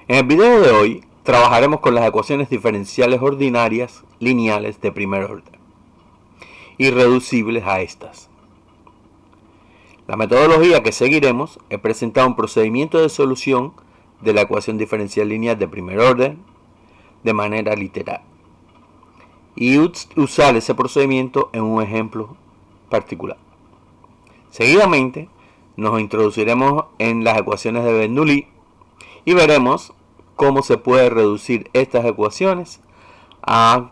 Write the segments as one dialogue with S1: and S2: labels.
S1: En el video de hoy trabajaremos con las ecuaciones diferenciales ordinarias lineales de primer orden y reducibles a estas. La metodología que seguiremos es presentar un procedimiento de solución de la ecuación diferencial lineal de primer orden de manera literal y usar ese procedimiento en un ejemplo particular. Seguidamente nos introduciremos en las ecuaciones de Bernoulli y veremos cómo se puede reducir estas ecuaciones a un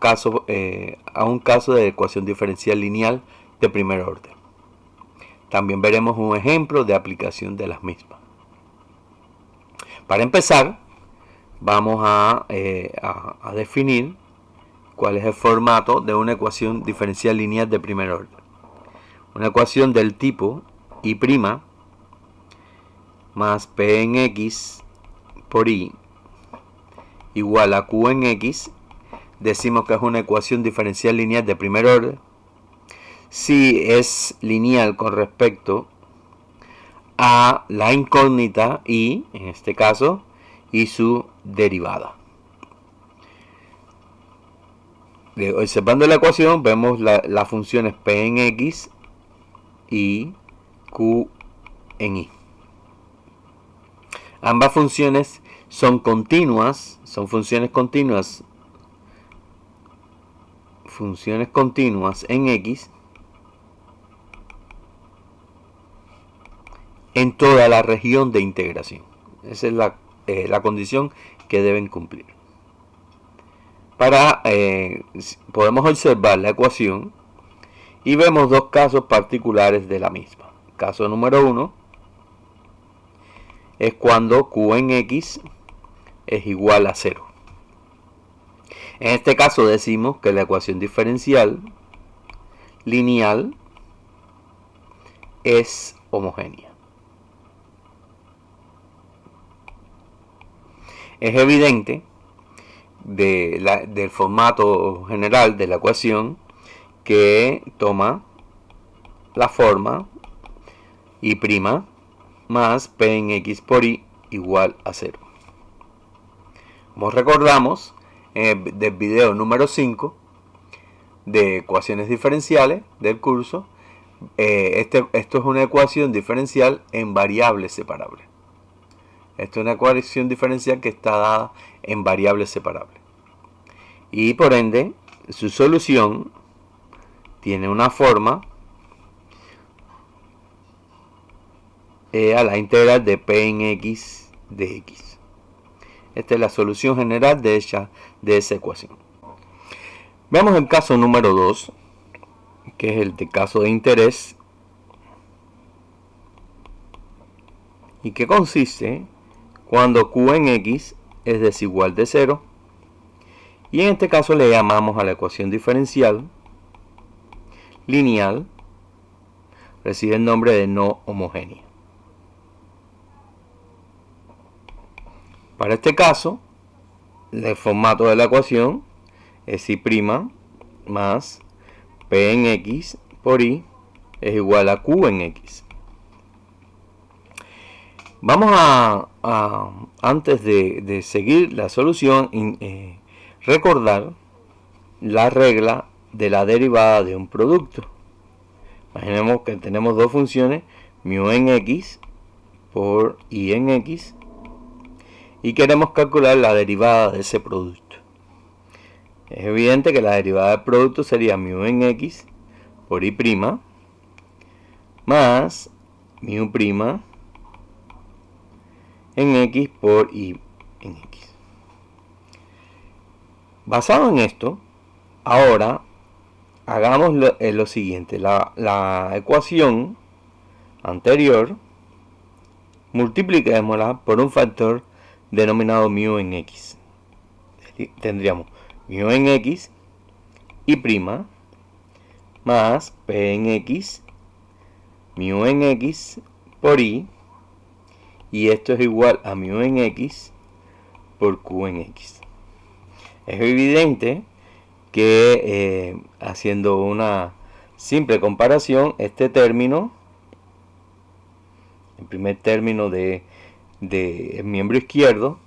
S1: caso de ecuación diferencial lineal de primer orden. También veremos un ejemplo de aplicación de las mismas. Para empezar, vamos a definir cuál es el formato de una ecuación diferencial lineal de primer orden. Una ecuación del tipo y' más p en x por y igual a q en x, decimos que es una ecuación diferencial lineal de primer orden si es lineal con respecto a la incógnita y, en este caso, y su derivada. Observando la ecuación vemos las funciones p en x y q en y. Ambas funciones son continuas, son funciones continuas en x en toda la región de integración. Esa es la condición que deben cumplir. Podemos observar la ecuación y vemos dos casos particulares de la misma. Caso número 1 es cuando q en x es igual a 0. En este caso decimos que la ecuación diferencial lineal es homogénea. Es evidente del formato general de la ecuación que toma la forma y' más p en x por y igual a 0. Como recordamos del video número 5 de ecuaciones diferenciales del curso, esto es una ecuación diferencial en variables separables. Esto es una ecuación diferencial que está dada en variables separables. Y por ende, su solución tiene una forma a la integral de p en x de x. Esta es la solución general de esa ecuación. Veamos el caso número 2, que es el de caso de interés, y que consiste cuando q en x es desigual de 0, y en este caso le llamamos a la ecuación diferencial lineal, recibe el nombre de no homogénea. Para este caso, el formato de la ecuación es y' más p en x por y es igual a q en x. Vamos antes de seguir la solución, recordar la regla de la derivada de un producto. Imaginemos que tenemos dos funciones, mu en x por y en x, y queremos calcular la derivada de ese producto. Es evidente que la derivada del producto sería mu en x por y' más mu' en x por y en x. Basado en esto, ahora hagamos lo siguiente. La ecuación anterior multipliquémosla por un factor denominado mu en x. Tendríamos mu en x y' más p en x mu en x por y, y esto es igual a mu en x por q en x. Es evidente que haciendo una simple comparación, este término, el primer término del miembro izquierdo,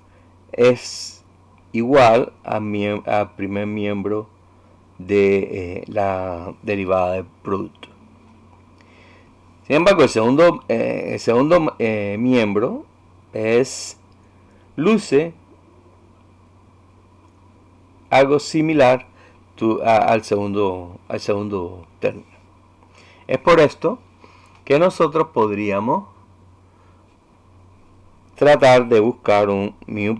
S1: es igual al primer miembro de la derivada del producto. Sin embargo, el segundo miembro luce algo similar al segundo término. Es por esto que nosotros podríamos tratar de buscar un mu'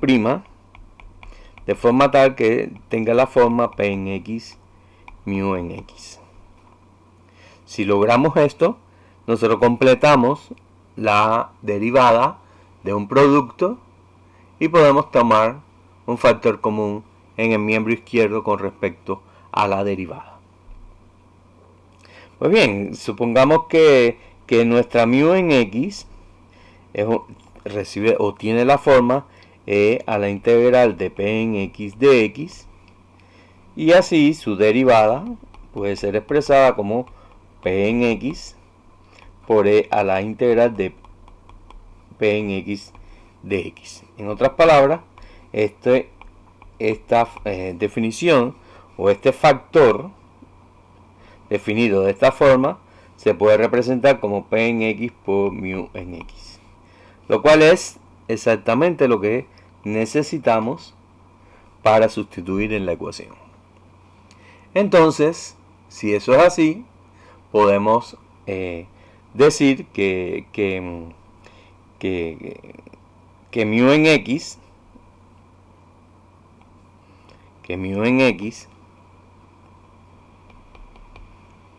S1: de forma tal que tenga la forma P en X, mu en X. Si logramos esto, nosotros completamos la derivada de un producto y podemos tomar un factor común en el miembro izquierdo con respecto a la derivada. Pues bien, supongamos que nuestra mu en X recibe o tiene la forma a la integral de P en X de X, y así su derivada puede ser expresada como P en X por E a la integral de P en X de X. En otras palabras, esta definición o este factor definido de esta forma se puede representar como P en X por mu en X, lo cual es exactamente lo que necesitamos para sustituir en la ecuación. Entonces, si eso es así, podemos decir que mu en X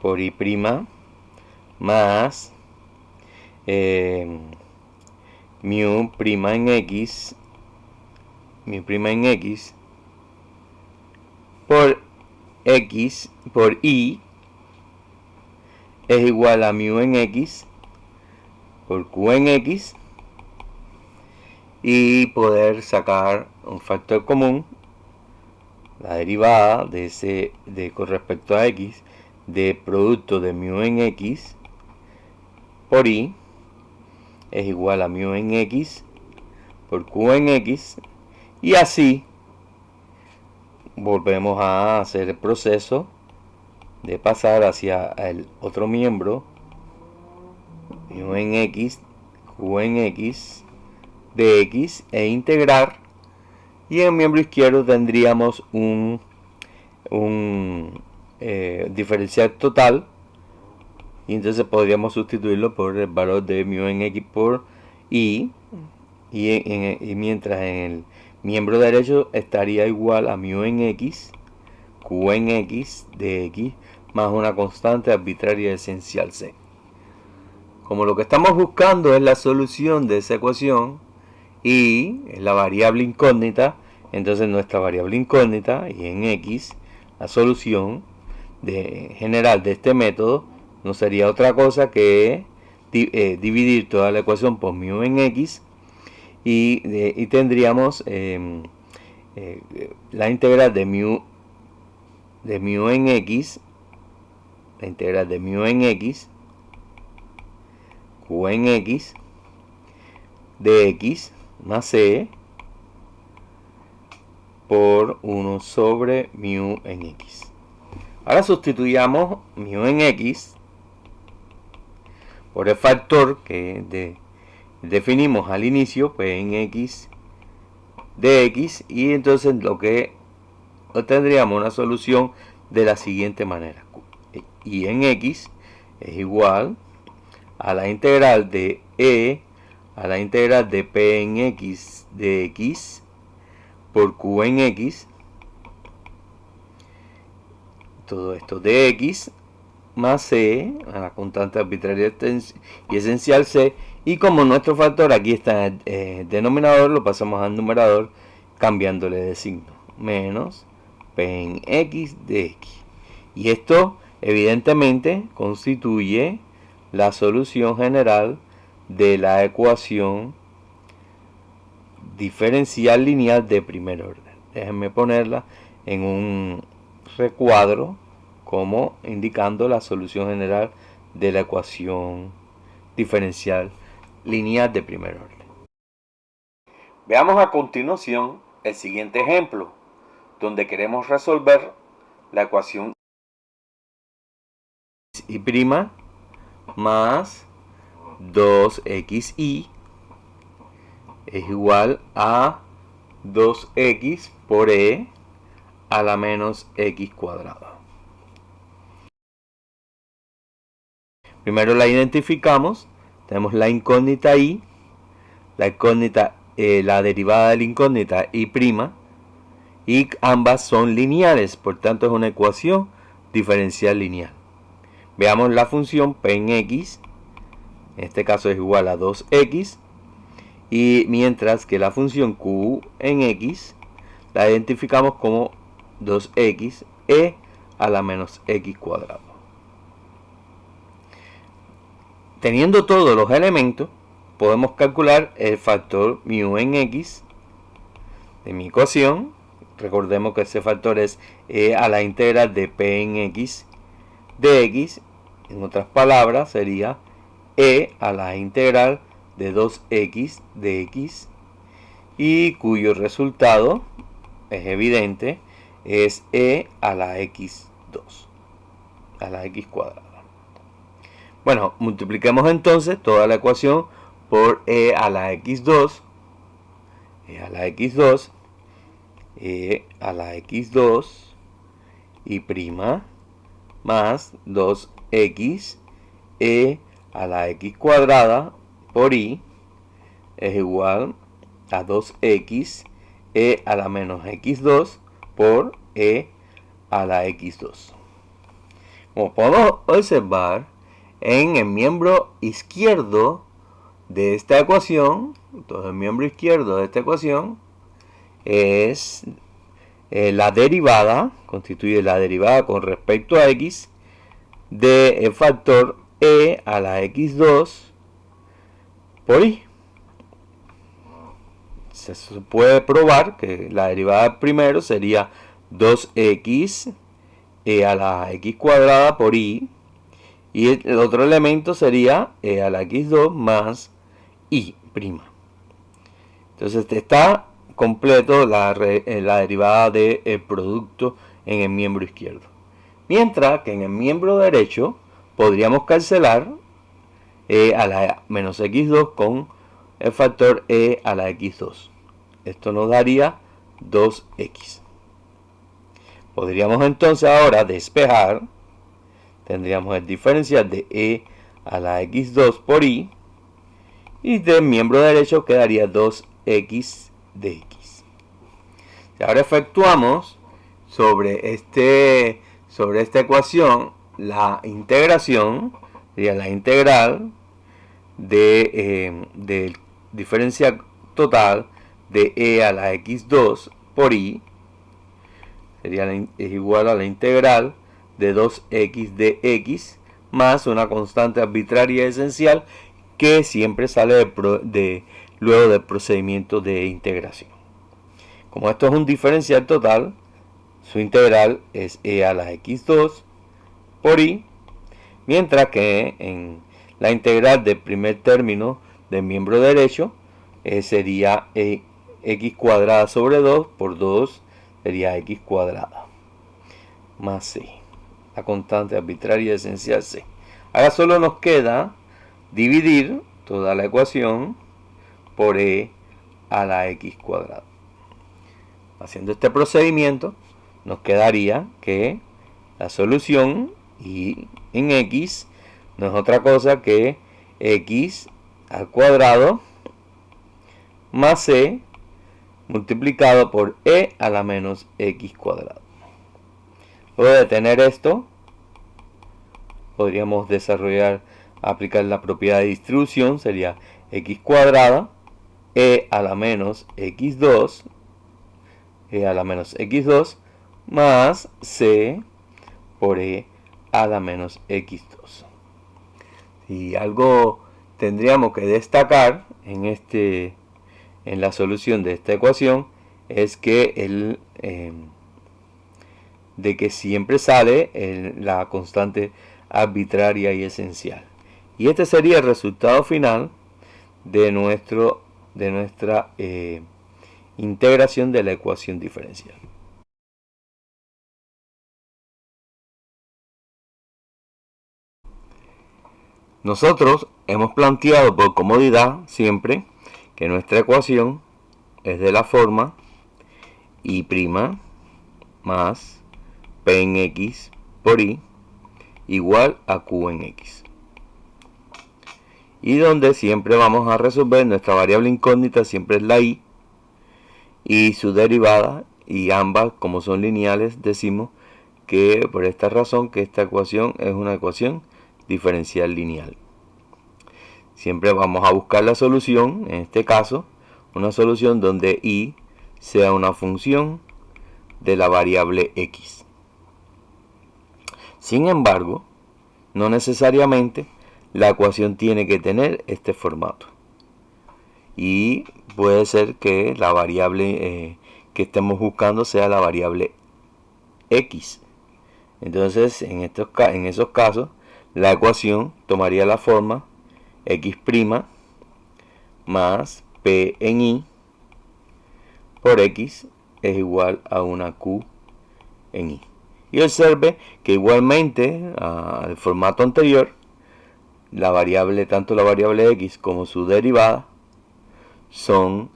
S1: por I' más mu' en X por I es igual a mu en X por Q en X, y poder sacar un factor común, la derivada con respecto a X de producto de mu en X por I es igual a mu en X por Q en X, y así volvemos a hacer el proceso de pasar hacia el otro miembro, mu en X, Q en X de X, e integrar, y en el miembro izquierdo tendríamos un diferencial total, y entonces podríamos sustituirlo por el valor de mu en X por I, y mientras en el miembro derecho estaría igual a mu en X, Q en X de X, más una constante arbitraria esencial C. Como lo que estamos buscando es la solución de esa ecuación y es la variable incógnita, entonces nuestra variable incógnita, y en X, la solución general de este método, no sería otra cosa que dividir toda la ecuación por mu en X, y tendríamos la integral de mu en X, la integral de mu en X, Q en X de X más C por 1 sobre mu en X. Ahora sustituyamos mu en X por el factor que definimos al inicio, P en X de X, y entonces lo que obtendríamos una solución de la siguiente manera: y en X es igual a la integral de E a la integral de P en X de X por Q en X, todo esto de X más C a la constante arbitraria y esencial C, y como nuestro factor aquí está en el denominador, lo pasamos al numerador cambiándole de signo, menos P en X de X, y esto evidentemente constituye la solución general de la ecuación diferencial lineal de primer orden. Déjenme ponerla en un recuadro como indicando la solución general de la ecuación diferencial lineal de primer orden. Veamos a continuación el siguiente ejemplo, donde queremos resolver la ecuación y' más 2xy es igual a 2x por e a la menos x cuadrada. Primero la identificamos, tenemos la incógnita y, la derivada de la incógnita y', y ambas son lineales, por tanto es una ecuación diferencial lineal. Veamos la función p en x, en este caso es igual a 2x, y mientras que la función q en x la identificamos como 2x e a la menos x cuadrado. Teniendo todos los elementos, podemos calcular el factor mu en x de mi ecuación. Recordemos que ese factor es e a la integral de p en x de x. En otras palabras, sería e a la integral de 2x de x, y cuyo resultado es evidente, es e a la x2, a la x cuadrada. Bueno, multipliquemos entonces toda la ecuación por e a la x2, e a la x2, e a la x2 y' más 2x e a la x cuadrada por y es igual a 2x e a la menos x2 por e a la x2. Como podemos observar, en el miembro izquierdo de esta ecuación, entonces el miembro izquierdo de esta ecuación es la derivada, constituye la derivada con respecto a x del factor e a la x2 por y. Se puede probar que la derivada primero sería 2x e a la x cuadrada por y, y el otro elemento sería e a la x2 más y'. Entonces está completo la derivada del producto en el miembro izquierdo. Mientras que en el miembro derecho podríamos cancelar e a la menos x2 con el factor e a la x2. Esto nos daría 2x. Podríamos entonces ahora despejar. Tendríamos el diferencial de e a la x2 por y, y del miembro derecho quedaría 2x de x. Y ahora efectuamos sobre esta ecuación la integración, sería la integral del diferencial total de e a la x2 por y, es igual a la integral de 2x de x más una constante arbitraria esencial que siempre sale luego del procedimiento de integración. Como esto es un diferencial total, su integral es e a la x2 por y, mientras que en la integral del primer término del miembro derecho sería x cuadrada sobre 2 por 2 sería x cuadrada más c, la constante arbitraria esencial c. Ahora solo nos queda dividir toda la ecuación por e a la x cuadrada. Haciendo este procedimiento nos quedaría que la solución y en x no es otra cosa que x al cuadrado más c multiplicado por e a la menos x cuadrado. Luego de tener esto, podríamos aplicar la propiedad de distribución, sería x cuadrada e a la menos x2 más c por e a la menos x2. Y algo tendríamos que destacar en la solución de esta ecuación es que de que siempre sale la constante arbitraria y esencial. Y este sería el resultado final de nuestra Integración de la ecuación diferencial. Nosotros hemos planteado por comodidad siempre que nuestra ecuación es de la forma y' más p en x por y igual a q en x. Y donde siempre vamos a resolver nuestra variable incógnita siempre es la y su derivada, y ambas como son lineales decimos que por esta razón que esta ecuación es una ecuación diferencial lineal. Siempre vamos a buscar la solución, en este caso una solución donde y sea una función de la variable x. Sin embargo, no necesariamente la ecuación tiene que tener este formato. Y puede ser que la variable que estemos buscando sea la variable x. Entonces, en esos casos, la ecuación tomaría la forma x' más p en y por x es igual a una q en y. Y observe que igualmente al formato anterior, tanto la variable x como su derivada son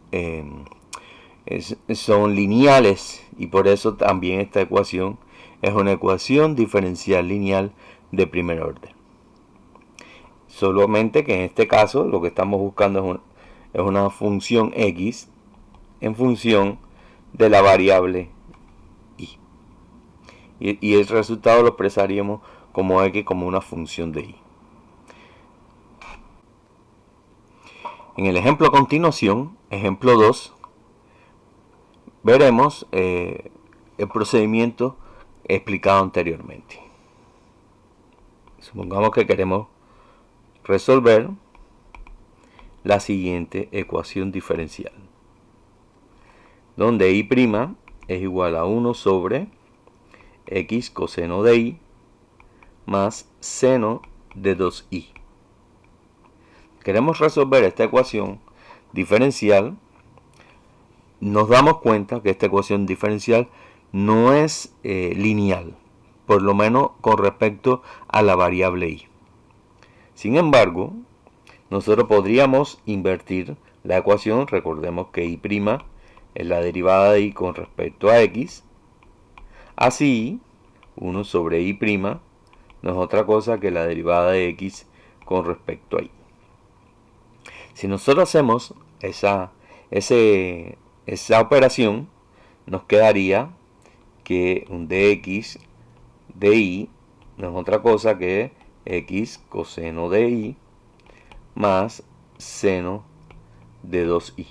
S1: lineales, y por eso también esta ecuación es una ecuación diferencial lineal de primer orden. Solamente que en este caso lo que estamos buscando es una función x en función de la variable y. Y el resultado lo expresaríamos como x como una función de y. En el ejemplo a continuación, ejemplo 2, veremos el procedimiento explicado anteriormente. Supongamos que queremos resolver la siguiente ecuación diferencial, donde y' es igual a 1 sobre x coseno de y más seno de 2y. Queremos resolver esta ecuación diferencial. Nos damos cuenta que esta ecuación diferencial no es lineal, por lo menos con respecto a la variable y. Sin embargo, nosotros podríamos invertir la ecuación. Recordemos que y' es la derivada de y con respecto a x. Así, 1 sobre y' no es otra cosa que la derivada de x con respecto a y. Si nosotros hacemos esa operación, nos quedaría que un dx de y no es otra cosa que x coseno de y más seno de 2y.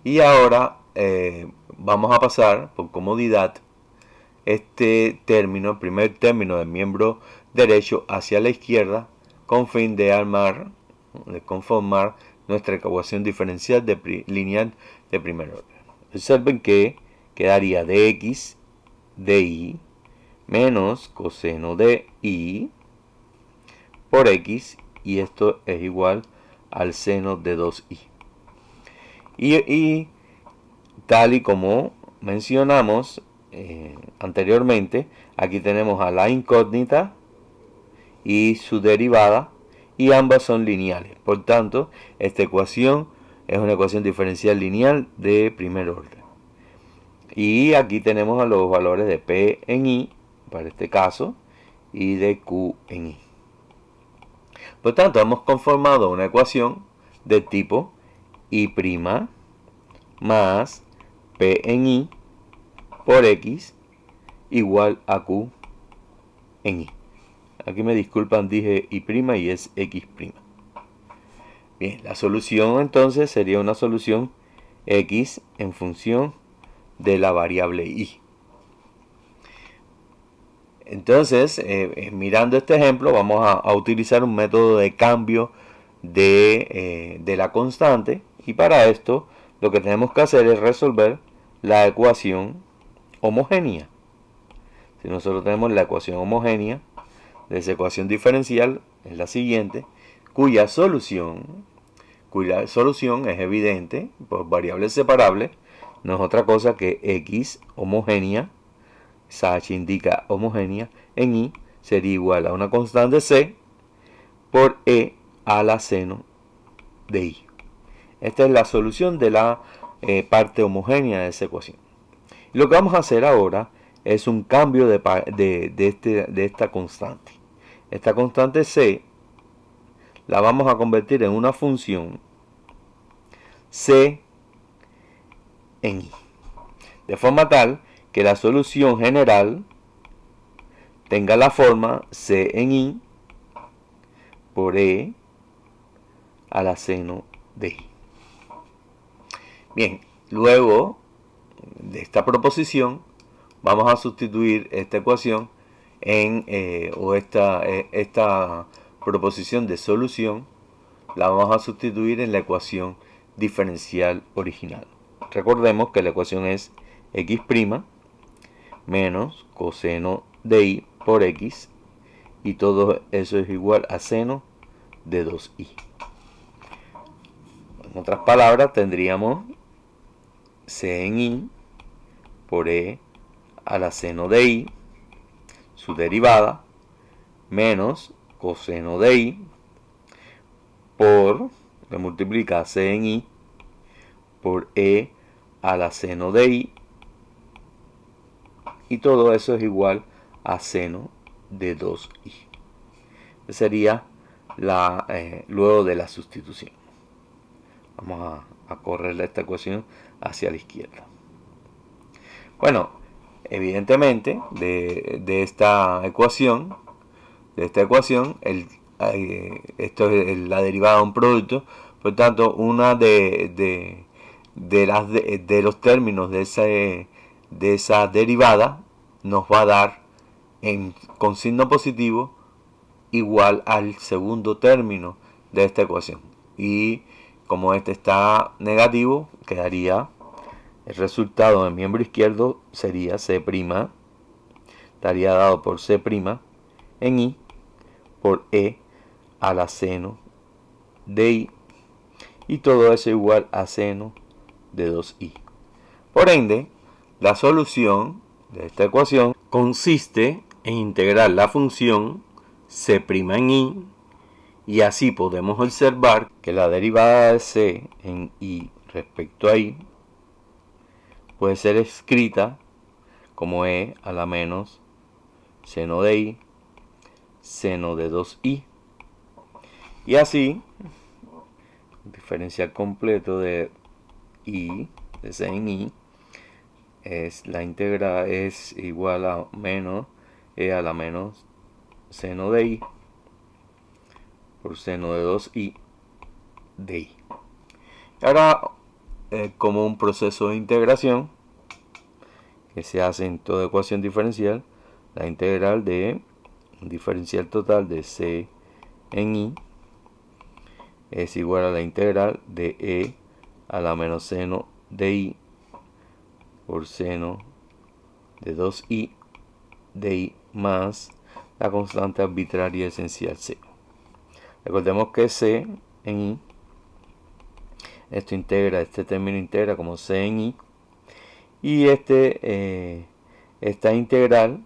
S1: Y ahora vamos a pasar por comodidad este término, el primer término del miembro derecho hacia la izquierda, con fin de conformar nuestra ecuación diferencial lineal de primer orden. Observen que quedaría dx de y menos coseno de y por x, y esto es igual al seno de 2y. Y tal y como mencionamos anteriormente, aquí tenemos a la incógnita y su derivada, y ambas son lineales. Por tanto, esta ecuación es una ecuación diferencial lineal de primer orden. Y aquí tenemos a los valores de p en y, para este caso, y de q en y. Por tanto, hemos conformado una ecuación de tipo y' más p en y por x igual a q en y. Aquí me disculpan, dije y' y es x'. Bien, la solución entonces sería una solución x en función de la variable y. Entonces, mirando este ejemplo, vamos a utilizar un método de cambio de la constante, y para esto lo que tenemos que hacer es resolver la ecuación homogénea. Si nosotros tenemos la ecuación homogénea de esa ecuación diferencial, es la siguiente, cuya solución cuya solución es evidente por variables separables, no es otra cosa que x homogénea, esa h indica homogénea, en y sería igual a una constante c por e a la seno de y. Esta es la solución de la parte homogénea de esa ecuación. Lo que vamos a hacer ahora es un cambio de esta constante. Esta constante c la vamos a convertir en una función c en y, de forma tal que la solución general tenga la forma c en y por e a la seno de y. Bien, luego de esta proposición vamos a sustituir esta ecuación esta proposición de solución la vamos a sustituir en la ecuación diferencial original. Recordemos que la ecuación es x' menos coseno de y por x, y todo eso es igual a seno de 2y. En otras palabras, tendríamos c en y por e a la seno de y, su derivada, menos coseno de y por, que multiplica c en y por e a la seno de y, y todo eso es igual a seno de 2y. Sería luego de la sustitución. Vamos a correr esta ecuación hacia la izquierda. Bueno, evidentemente de esta ecuación, esto es la derivada de un producto, por tanto, una de los términos de esa derivada nos va a dar con signo positivo igual al segundo término de esta ecuación, y como este está negativo, quedaría el resultado del miembro izquierdo sería c', estaría dado por c' en y por e a la seno de y todo eso igual a seno de 2y. Por ende, la solución de esta ecuación consiste en integrar la función c' en y así podemos observar que la derivada de c en y respecto a y puede ser escrita como e a la menos seno de y, seno de 2y. Y así, el diferencial completo de y, de c en y, la integral es igual a menos e a la menos seno de y por seno de 2y de y. Ahora, como un proceso de integración que se hace en toda ecuación diferencial, la integral de un diferencial total de c en y es igual a la integral de e a la menos seno de y por seno de 2y de y más la constante arbitraria esencial c. Recordemos que c en y, este término integra como c en y, y esta integral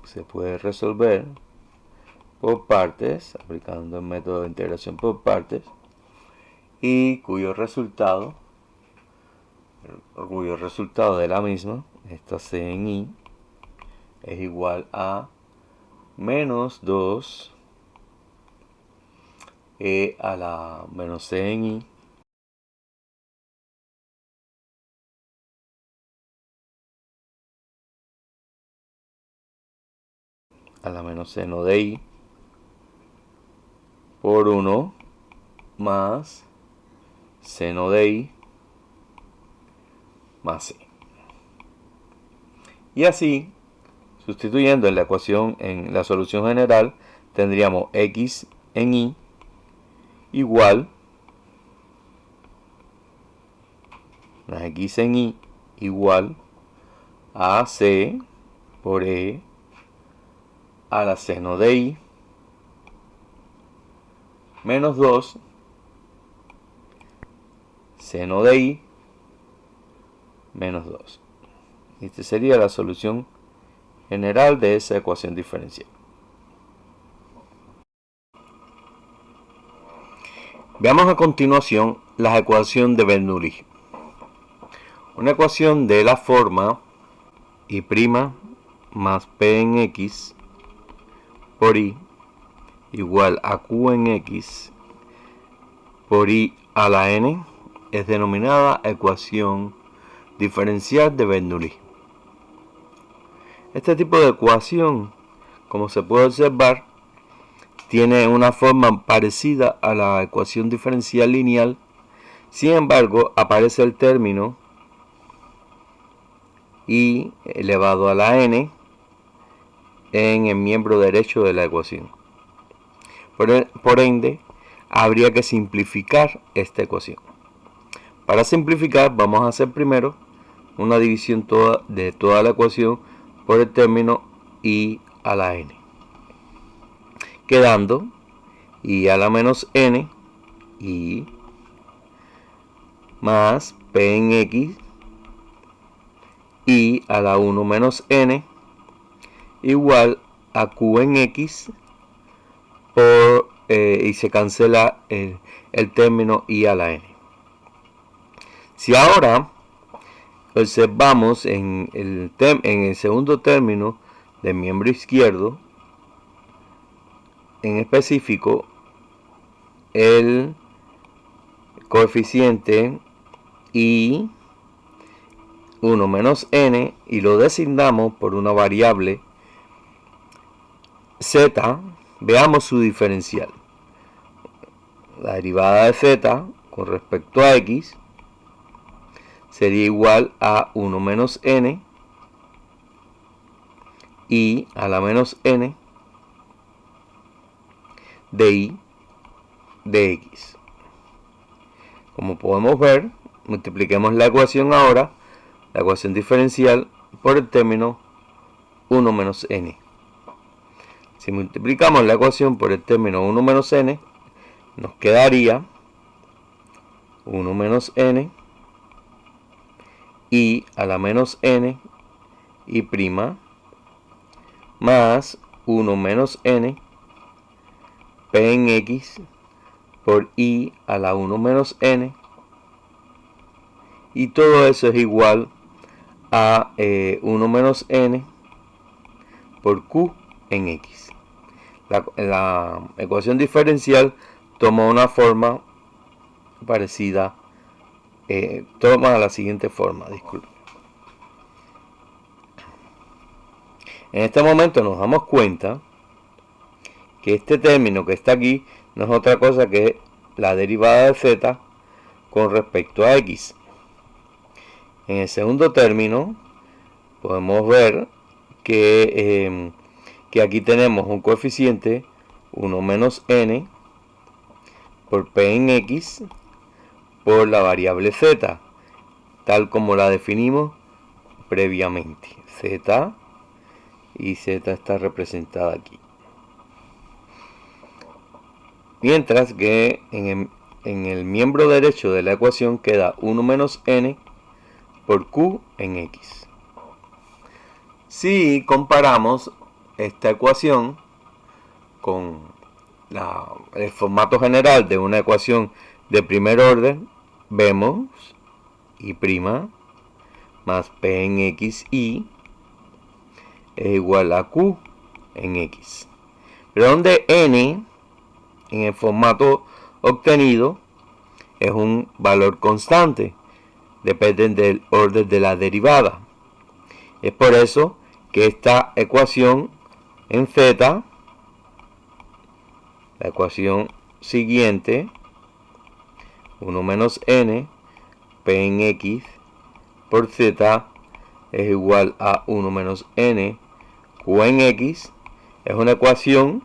S1: se puede resolver por partes, aplicando el método de integración por partes, y cuyo resultado de la misma, esta c en y, es igual a menos 2 e a la menos c en y a la menos seno de y por 1 más seno de y más c. Y así, sustituyendo en la ecuación, en la solución general, tendríamos x en y igual a x en y igual a c por e a la seno de y menos 2 seno de i menos 2. Esta sería la solución general de esa ecuación diferencial. Veamos a continuación la ecuación de Bernoulli. Una ecuación de la forma y' más p en x por i igual a q en x por i a la n es denominada ecuación diferencial de Bernoulli. Este tipo de ecuación, como se puede observar, tiene una forma parecida a la ecuación diferencial lineal. Sin embargo, aparece el término i elevado a la n en el miembro derecho de la ecuación. Por ende, habría que simplificar esta ecuación. Para simplificar, vamos a hacer primero una división de toda la ecuación por el término i a la n, quedando i a la menos n i más p en x i a la 1 menos n igual a q en x y se cancela el término i a la n. Si ahora observamos en el segundo término del miembro izquierdo, en específico el coeficiente i 1 menos n, y lo designamos por una variable z, veamos su diferencial. La derivada de z con respecto a x sería igual a 1 menos n i a la menos n de i de x. Como podemos ver, multipliquemos la ecuación ahora, la ecuación diferencial, por el término 1 menos n. Si multiplicamos la ecuación por el término 1 menos n, nos quedaría 1 menos n i a la menos n i' más 1 menos n p en x por i a la 1 menos n, y todo eso es igual a 1 menos n por q en x. La ecuación diferencial toma una forma parecida, toma la siguiente forma, disculpen. En este momento nos damos cuenta que este término que está aquí no es otra cosa que la derivada de z con respecto a x. En el segundo término podemos ver que aquí tenemos un coeficiente 1 menos n por p en x por la variable z, tal como la definimos previamente. Z, y z está representada aquí. Mientras que en el miembro derecho de la ecuación queda 1 menos n por q en x. Si comparamos esta ecuación con el formato general de una ecuación de primer orden, vemos i' más p en x i es igual a q en x. Pero donde n en el formato obtenido es un valor constante, depende del orden de la derivada. Es por eso que esta ecuación en z, la ecuación siguiente, 1 menos n p en x por z es igual a 1 menos n q en x, es una ecuación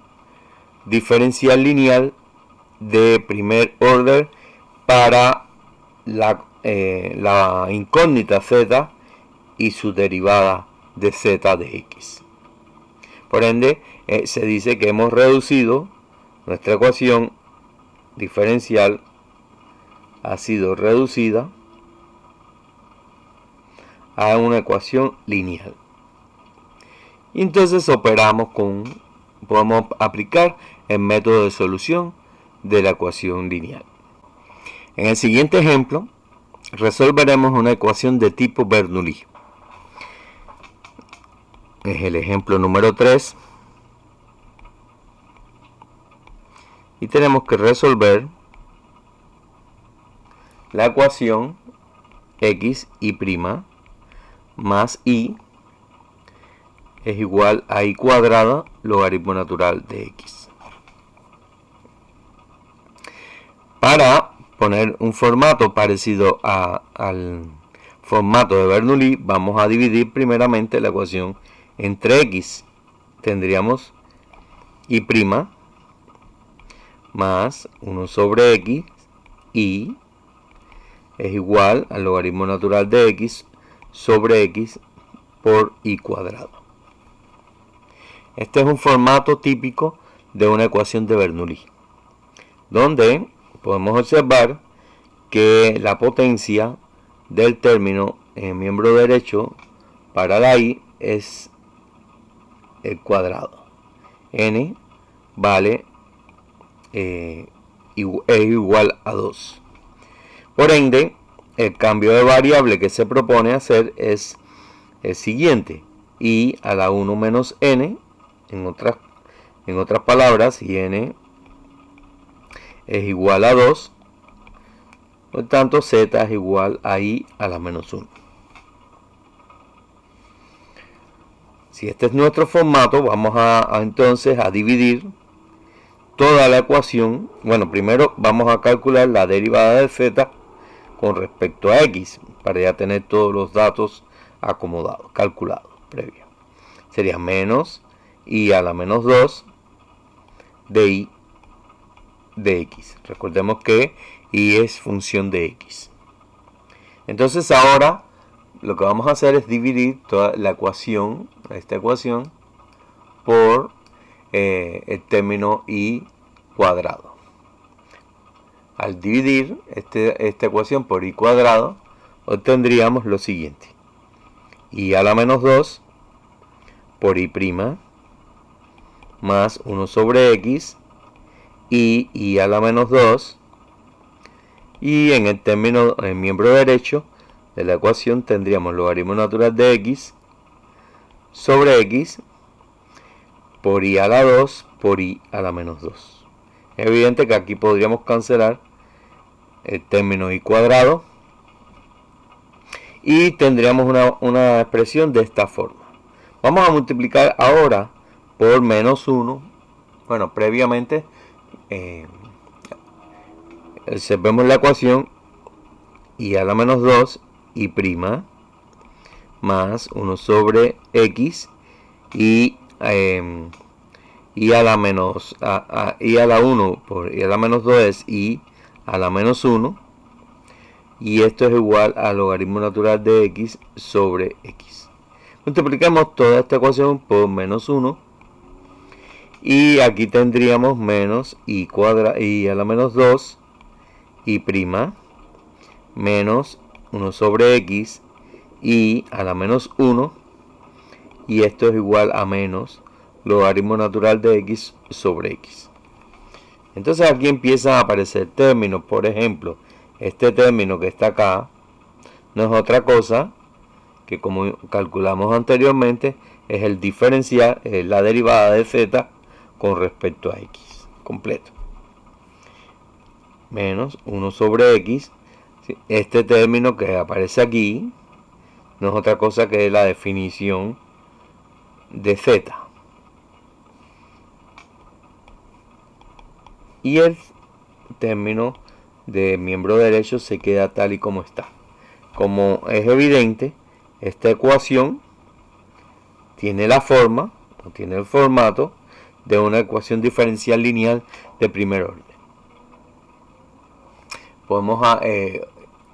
S1: diferencial lineal de primer orden para la incógnita z y su derivada de z de x. Por ende, se dice que hemos reducido nuestra ecuación diferencial ha sido reducida a una ecuación lineal. Y entonces podemos aplicar el método de solución de la ecuación lineal. En el siguiente ejemplo, resolveremos una ecuación de tipo Bernoulli. Es el ejemplo número 3. Y tenemos que resolver la ecuación x y' más y es igual a y cuadrada logaritmo natural de x. Para poner un formato parecido al formato de Bernoulli, vamos a dividir primeramente la ecuación entre x. Tendríamos y' más 1 sobre x y es igual al logaritmo natural de x sobre x por y cuadrado. Este es un formato típico de una ecuación de Bernoulli, donde podemos observar que la potencia del término en miembro derecho para la y es el cuadrado. N vale es igual a 2. Por ende, el cambio de variable que se propone hacer es el siguiente: y a la 1 menos n, en otras palabras, si n es igual a 2, por tanto z es igual a i a la menos 1. Si este es nuestro formato, vamos entonces a dividir toda la ecuación. Bueno, primero vamos a calcular la derivada de z con respecto a x, para ya tener todos los datos acomodados, calculados, previo. Sería menos y a la menos 2 de y de x. Recordemos que y es función de x. Entonces ahora lo que vamos a hacer es dividir toda la ecuación, esta ecuación, por el término y cuadrado. Al dividir esta ecuación por y cuadrado, obtendríamos lo siguiente: y a la menos 2 por y' más 1 sobre x y a la menos 2, y en el término, en el miembro derecho de la ecuación, tendríamos logaritmo natural de x sobre x por y a la 2 por y a la menos 2. Es evidente que aquí podríamos cancelar el término y cuadrado y tendríamos una expresión de esta forma. Vamos a multiplicar ahora por menos 1. Bueno, previamente observemos la ecuación: y a la menos 2 y' más 1 sobre x y a la menos y a la 1 por y a la menos 2 es y a la menos 1, y esto es igual al logaritmo natural de x sobre x. Multiplicamos toda esta ecuación por menos 1 y aquí tendríamos menos y a la menos 2 y' menos 1 sobre x y a la menos 1, y esto es igual a menos logaritmo natural de x sobre x. Entonces aquí empiezan a aparecer términos. Por ejemplo, este término que está acá no es otra cosa que, como calculamos anteriormente, es el diferencial, es la derivada de z con respecto a x completo. Menos 1 sobre x. Este término que aparece aquí no es otra cosa que la definición de z. Y el término de miembro derecho se queda tal y como está. Como es evidente, esta ecuación tiene la forma, o tiene el formato de una ecuación diferencial lineal de primer orden. Podemos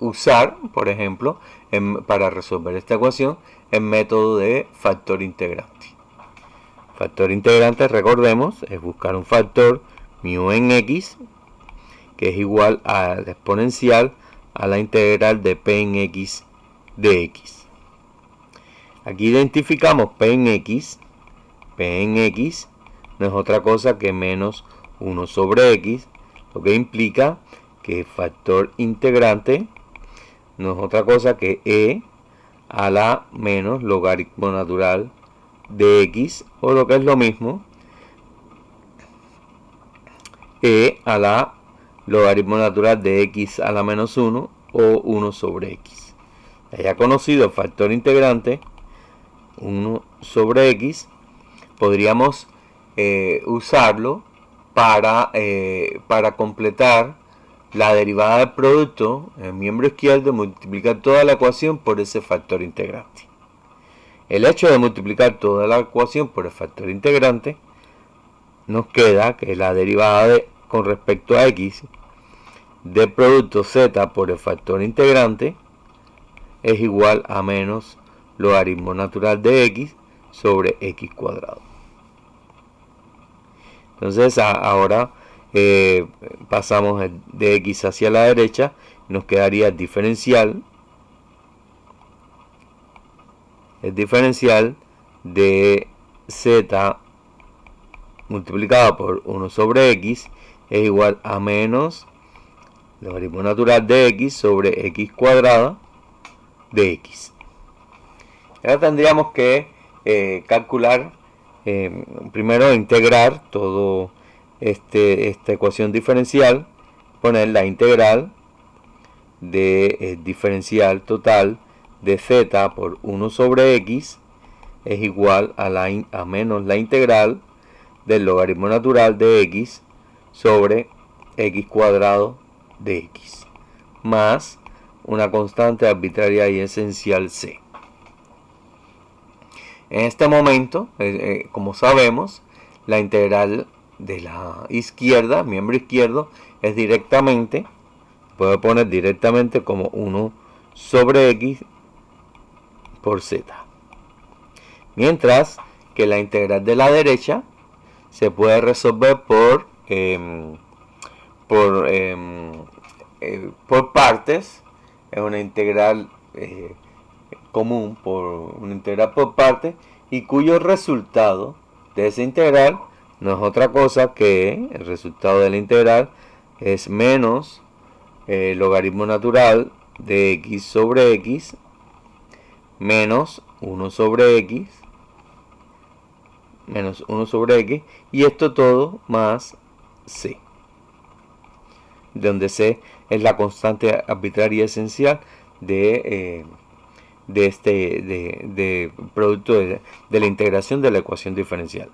S1: usar, por ejemplo, para resolver esta ecuación, el método de factor integrante. Factor integrante, recordemos, es buscar un factor mu en x que es igual a la exponencial a la integral de p en x de x. Aquí identificamos p en x. P en x no es otra cosa que menos 1 sobre x, lo que implica que el factor integrante no es otra cosa que e a la menos logaritmo natural de x, o lo que es lo mismo, e a la logaritmo natural de x a la menos 1 o 1 sobre x. Ya conocido el factor integrante 1 sobre x, podríamos usarlo para completar la derivada del producto en el miembro izquierdo, multiplicar toda la ecuación por ese factor integrante. El hecho de multiplicar toda la ecuación por el factor integrante, nos queda que la derivada con respecto a x del producto z por el factor integrante es igual a menos logaritmo natural de x sobre x cuadrado. Entonces ahora pasamos de x hacia la derecha, nos quedaría el diferencial de z multiplicado por 1 sobre x es igual a menos logaritmo natural de x sobre x cuadrada de x. Ahora tendríamos que calcular, primero integrar todo esta ecuación diferencial, poner la integral de diferencial total de z por 1 sobre x es igual a menos la integral del logaritmo natural de x sobre x cuadrado de x, más una constante arbitraria y esencial c. En este momento, como sabemos, la integral de la izquierda, miembro izquierdo, es directamente, puedo poner directamente como 1 sobre x por z. Mientras que la integral de la derecha se puede resolver por partes. Es una integral común por una integral por partes, y cuyo resultado de esa integral no es otra cosa que el resultado de la integral es menos logaritmo natural de x sobre x menos 1 sobre x y esto todo más c, donde c es la constante arbitraria esencial de producto de la integración de la ecuación diferencial.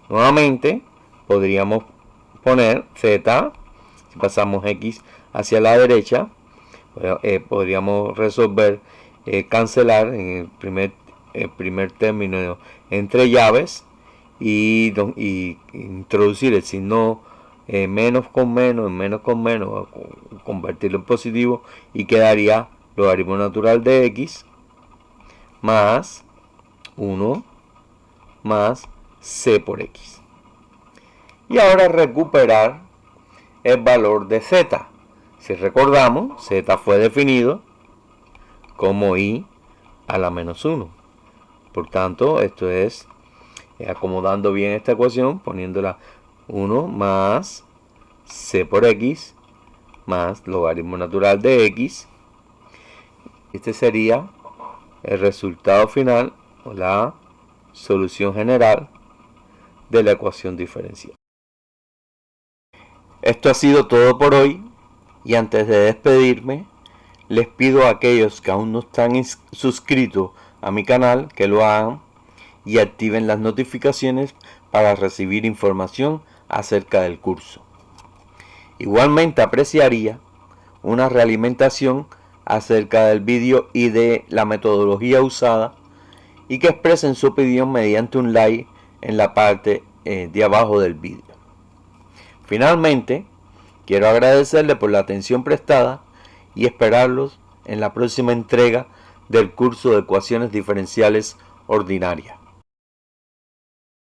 S1: Nuevamente podríamos poner z, si pasamos x hacia la derecha, podríamos resolver, cancelar en el primer término entre llaves y introducir el signo menos con menos, convertirlo en positivo, y quedaría logaritmo natural de x más 1 más c por x. Y ahora recuperar el valor de z. Si recordamos, z fue definido como i a la menos 1. Por tanto, esto es acomodando bien esta ecuación, poniéndola 1 más c por x más logaritmo natural de x. Este sería el resultado final o la solución general de la ecuación diferencial. Esto ha sido todo por hoy, y antes de despedirme les pido a aquellos que aún no están suscritos a mi canal que lo hagan y activen las notificaciones para recibir información acerca del curso. Igualmente apreciaría una realimentación acerca del vídeo y de la metodología usada, y que expresen su opinión mediante un like en la parte de abajo del vídeo. Finalmente, quiero agradecerles por la atención prestada y esperarlos en la próxima entrega del curso de ecuaciones diferenciales ordinarias.